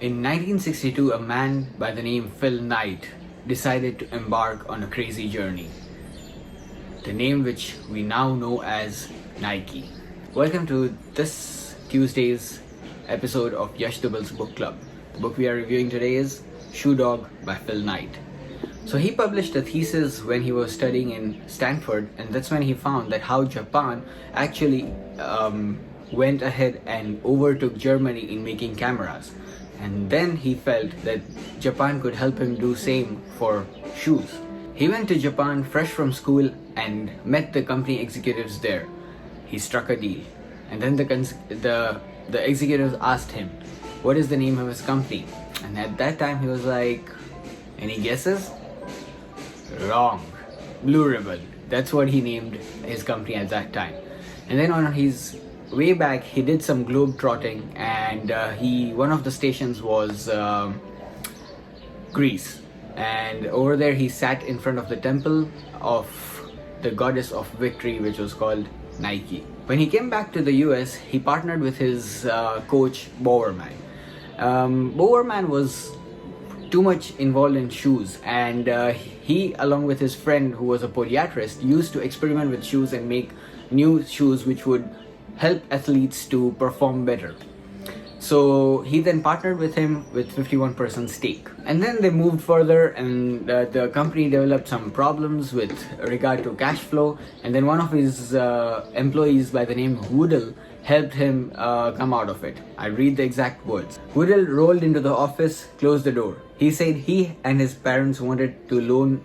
In 1962, a man by the name Phil Knight decided to embark on a crazy journey, the name which we now know as Nike. Welcome to this Tuesday's episode of Yash Dubal's book club. The book we are reviewing today is Shoe Dog by Phil Knight. So he published a thesis when he was studying in Stanford, and that's when he found that how Japan actually went ahead and overtook Germany in making cameras. And then he felt that Japan could help him do same for shoes. He went to Japan fresh from school and met the company executives there. He struck a deal, and then the executives asked him, "What is the name of his company?" And at that time he was like, "Any guesses?" Wrong. Blue Ribbon. That's what he named his company at that time. And then on his way back, he did some globe trotting, and one of the stations was Greece. And over there, he sat in front of the temple of the goddess of victory, which was called Nike. When he came back to the US, he partnered with his coach Bowerman. Bowerman was too much involved in shoes, and he, along with his friend who was a podiatrist, used to experiment with shoes and make new shoes which would help athletes to perform better. So he then partnered with him with 51% stake, and then they moved further, and the company developed some problems with regard to cash flow, and then one of his employees by the name Woodle helped him come out of it. I read the exact words. Woodle rolled into the office, closed the door. He said he and his parents wanted to loan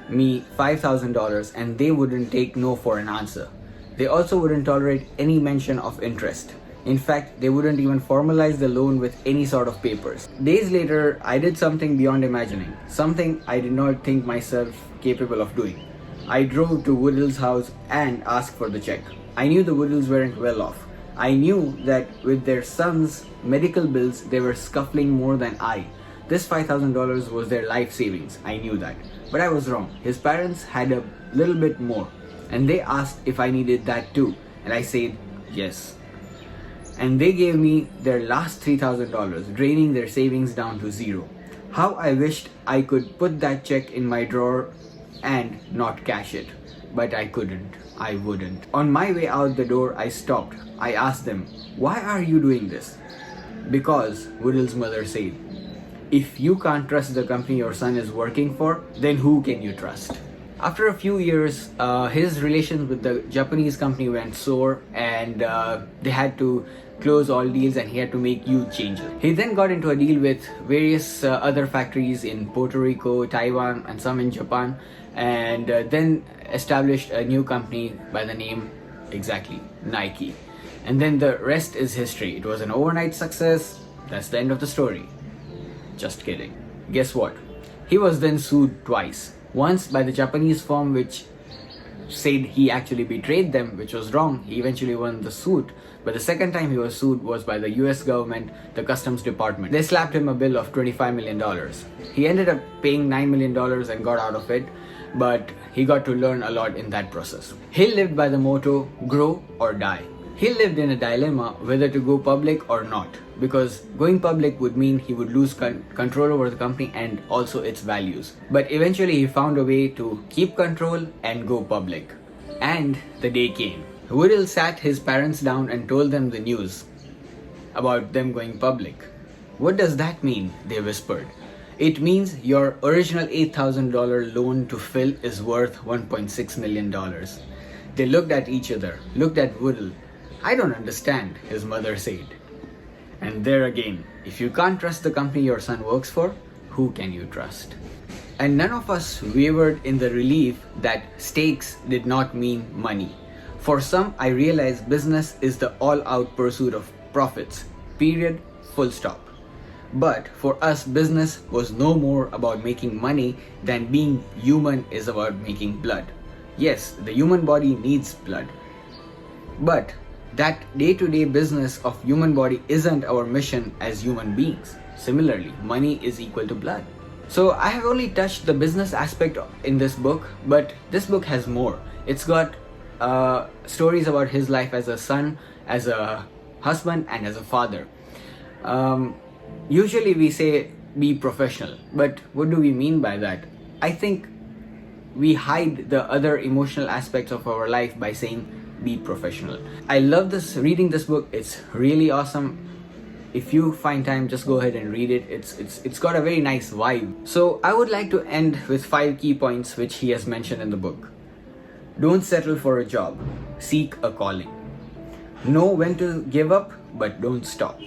me $5,000 and they wouldn't take no for an answer. They also wouldn't tolerate any mention of interest. In fact, they wouldn't even formalize the loan with any sort of papers. Days later, I did something beyond imagining, something I did not think myself capable of doing. I drove to Woodle's house and asked for the check. I knew the Woodles weren't well off. I knew that with their son's medical bills, they were scuffling more than I. This $5,000 was their life savings. I knew that. But I was wrong. His parents had a little bit more, and they asked if I needed that too. And I said yes. And they gave me their last $3,000, draining their savings down to zero. How I wished I could put that check in my drawer and not cash it. But I couldn't. I wouldn't. On my way out the door, I stopped. I asked them, "Why are you doing this?" Because, Woodle's mother said, "If you can't trust the company your son is working for, then who can you trust?" After a few years, his relations with the Japanese company went sour, and they had to close all deals, and he had to make huge changes. He then got into a deal with various other factories in Puerto Rico, Taiwan, and some in Japan, and then established a new company by the name, exactly, Nike. And then the rest is history. It was an overnight success. That's the end of the story. Just kidding. Guess what? He was then sued twice. Once by the Japanese firm, which said he actually betrayed them, which was wrong. He eventually won the suit. But the second time he was sued was by the US government, the Customs Department. They slapped him a bill of $25 million. He ended up paying $9 million and got out of it, but he got to learn a lot in that process. He lived by the motto, grow or die. He lived in a dilemma whether to go public or not, because going public would mean he would lose control over the company and also its values. But eventually he found a way to keep control and go public. And the day came. Woodle sat his parents down and told them the news about them going public. "What does that mean?" they whispered. "It means your original $8,000 loan to Phil is worth $1.6 million. They looked at each other, looked at Woodle. "I don't understand," his mother said. And there again, if you can't trust the company your son works for, who can you trust? And none of us wavered in the relief that stakes did not mean money. For some, I realized business is the all-out pursuit of profits. Period. Full stop. But for us, business was no more about making money than being human is about making blood. Yes, the human body needs blood. But that day-to-day business of human body isn't our mission as human beings. Similarly, money is equal to blood. So I have only touched the business aspect in this book, but this book has more. It's got stories about his life as a son, as a husband, and as a father. Usually we say be professional, but what do we mean by that? I think we hide the other emotional aspects of our life by saying be professional. I love this reading this book. It's really awesome. If you find time, just go ahead and read it. It's got a very nice vibe. So I would like to end with 5 key points which he has mentioned in the book. Don't settle for a job. Seek a calling. Know when to give up, but don't stop.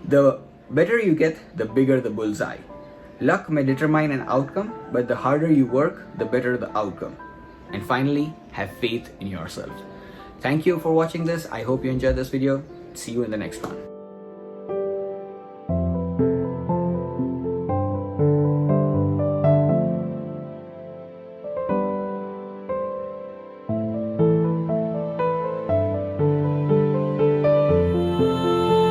The better you get, the bigger the bullseye. Luck may determine an outcome, but the harder you work, the better the outcome. And finally, have faith in yourself. Thank you for watching this. I hope you enjoyed this video. See you in the next one.